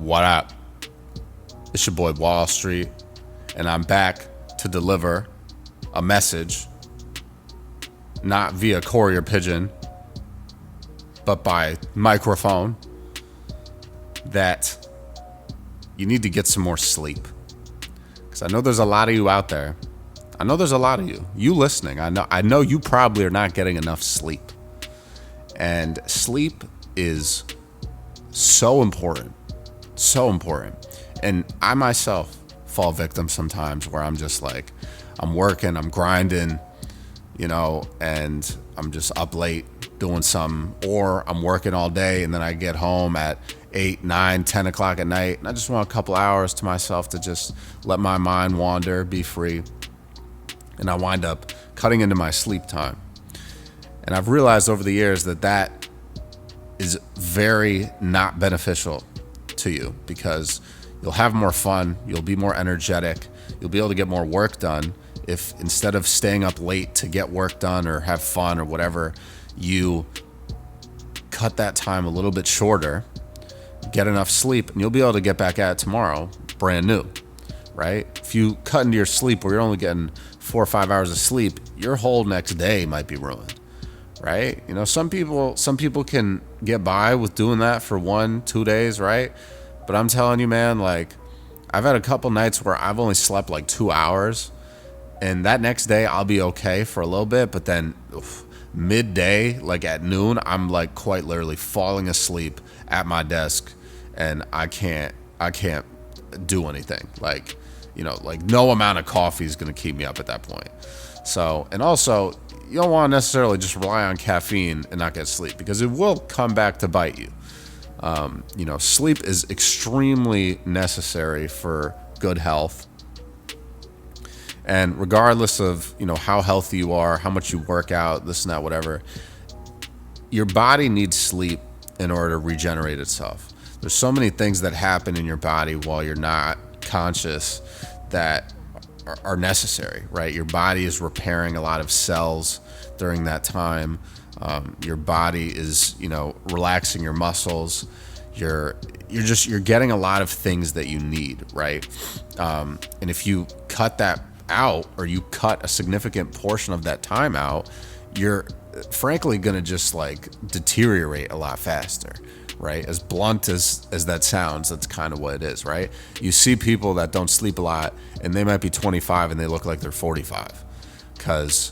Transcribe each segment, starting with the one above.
What up? It's your boy Wall Street, and I'm back to deliver a message, not via courier pigeon, but by microphone, that you need to get some more sleep. Because I know there's a lot of you out there. I know there's a lot of you. You listening. I know you probably are not getting enough sleep. And sleep is so important. So important. And I myself fall victim sometimes where I'm just like, I'm working, I'm grinding, and I'm just up late doing something, or I'm working all day and then I get home at 8, 9, 10 o'clock at night and I just want a couple hours to myself to just let my mind wander, be free. And I wind up cutting into my sleep time. And I've realized over the years that is very not beneficial to you, because you'll have more fun, you'll be more energetic, you'll be able to get more work done if instead of staying up late to get work done or have fun or whatever, you cut that time a little bit shorter, get enough sleep, and you'll be able to get back at it tomorrow brand new, right? If you cut into your sleep where you're only getting 4 or 5 hours of sleep, your whole next day might be ruined, right? Some people can get by with doing that for 1-2 days, right? But I'm telling you, man, like, I've had a couple nights where I've only slept like 2 hours, and that next day I'll be okay for a little bit, but then midday, like at noon, I'm like quite literally falling asleep at my desk, and I can't do anything. Like no amount of coffee is going to keep me up at that point. So, and also, you don't want to necessarily just rely on caffeine and not get sleep, because it will come back to bite you. Sleep is extremely necessary for good health. And regardless of, how healthy you are, how much you work out, this and that, whatever, your body needs sleep in order to regenerate itself. There's so many things that happen in your body while you're not conscious that are necessary, right? Your body is repairing a lot of cells during that time. Your body is, relaxing your muscles. You're getting a lot of things that you need, right? And if you cut that out, or you cut a significant portion of that time out, you're frankly going to just like deteriorate a lot faster, right? As blunt as that sounds, that's kind of what it is, right? You see people that don't sleep a lot and they might be 25 and they look like they're 45, because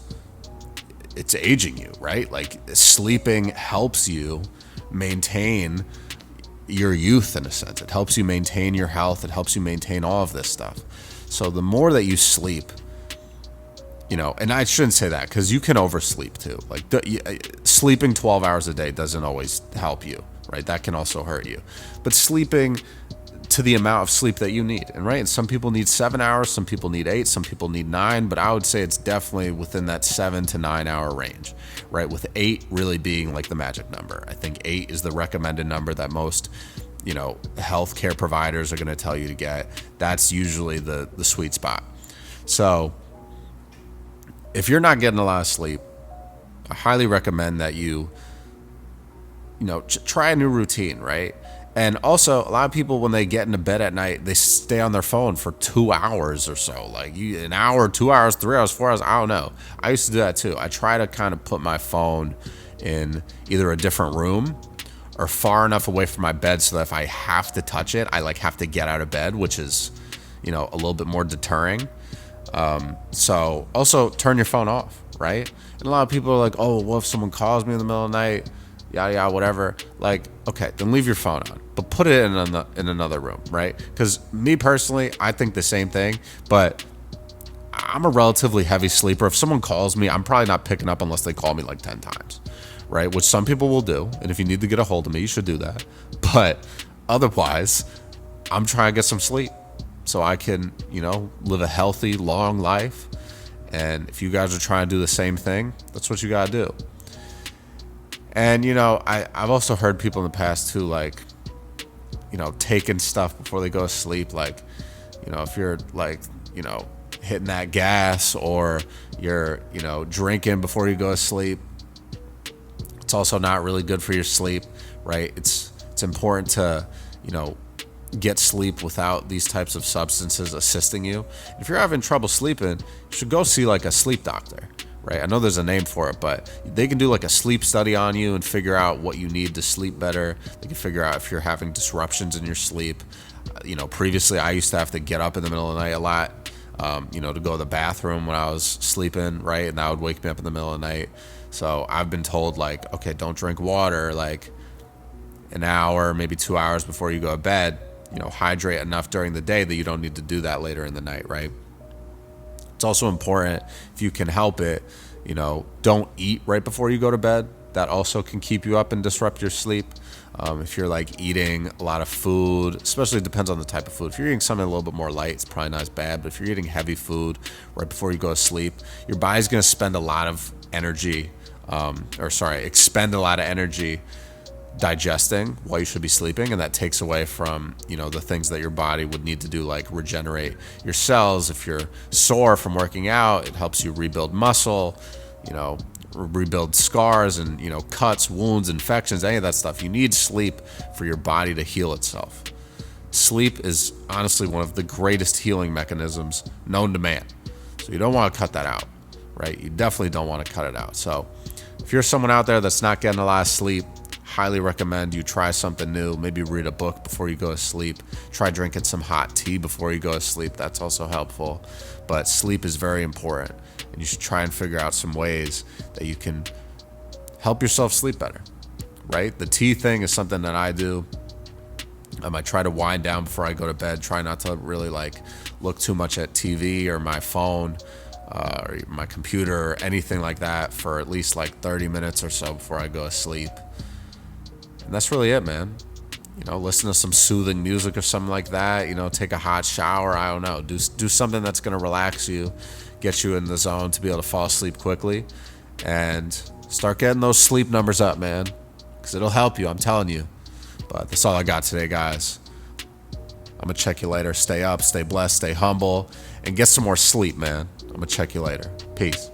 it's aging you, right? Like, sleeping helps you maintain your youth in a sense. It helps you maintain your health. It helps you maintain all of this stuff. So the more that you sleep, and I shouldn't say that, because you can oversleep too. Like, sleeping 12 hours a day doesn't always help you, right? That can also hurt you. But sleeping to the amount of sleep that you need, and some people need 7 hours, some people need 8, some people need 9, but I would say it's definitely within that 7 to 9 hour range, right? With 8 really being like the magic number. I think 8 is the recommended number that most healthcare providers are going to tell you to get. That's usually the sweet spot. So if you're not getting a lot of sleep, I highly recommend that you try a new routine, right? And also, a lot of people, when they get into bed at night, they stay on their phone for 2 hours or so. Like, an hour, 2 hours, 3 hours, 4 hours, I don't know. I used to do that too. I try to kind of put my phone in either a different room or far enough away from my bed so that if I have to touch it, I have to get out of bed, which is, a little bit more deterring. So also turn your phone off, right? And a lot of people are like, oh, what if someone calls me in the middle of the night? Yada, whatever. Like, okay, then leave your phone on, but put it in another room, right? Because me personally, I think the same thing, but I'm a relatively heavy sleeper. If someone calls me, I'm probably not picking up unless they call me like 10 times. Right, which some people will do, and if you need to get a hold of me, you should do that. But otherwise, I'm trying to get some sleep so I can, live a healthy, long life. And if you guys are trying to do the same thing, that's what you gotta do. And I've also heard people in the past too, like, taking stuff before they go to sleep. Like, if you're like, hitting that gas, or you're, drinking before you go to sleep, it's also not really good for your sleep, right? It's important to, get sleep without these types of substances assisting you. If you're having trouble sleeping, you should go see like a sleep doctor, right? I know there's a name for it, but they can do like a sleep study on you and figure out what you need to sleep better. They can figure out if you're having disruptions in your sleep. Previously I used to have to get up in the middle of the night a lot, to go to the bathroom when I was sleeping, right? And that would wake me up in the middle of the night. So I've been told, like, okay, don't drink water like an hour, maybe 2 hours before you go to bed. Hydrate enough during the day that you don't need to do that later in the night, right? It's also important, if you can help it, don't eat right before you go to bed. That also can keep you up and disrupt your sleep. If you're like eating a lot of food, especially depends on the type of food. If you're eating something a little bit more light, it's probably not as bad. But if you're eating heavy food right before you go to sleep, your body's going to spend a lot of energy, expend a lot of energy digesting while you should be sleeping, and that takes away from the things that your body would need to do, like regenerate your cells. If you're sore from working out, it helps you rebuild muscle, rebuild scars and cuts, wounds, infections, any of that stuff. You need sleep for your body to heal itself. Sleep is honestly one of the greatest healing mechanisms known to man, so you don't want to cut that out, right? You definitely don't want to cut it out. So if you're someone out there that's not getting a lot of sleep, highly recommend you try something new. Maybe read a book before you go to sleep. Try drinking some hot tea before you go to sleep. That's also helpful. But sleep is very important, and you should try and figure out some ways that you can help yourself sleep better, right? The tea thing is something that I do. I try to wind down before I go to bed. Try not to really look too much at TV or my phone or my computer or anything like that for at least 30 minutes or so before I go to sleep. And that's really it, man. Listen to some soothing music or something like that. Take a hot shower. I don't know. Do something that's going to relax you, get you in the zone to be able to fall asleep quickly, and start getting those sleep numbers up, man, because it'll help you. I'm telling you. But that's all I got today, guys. I'm going to check you later. Stay up, stay blessed, stay humble, and get some more sleep, man. I'm going to check you later. Peace.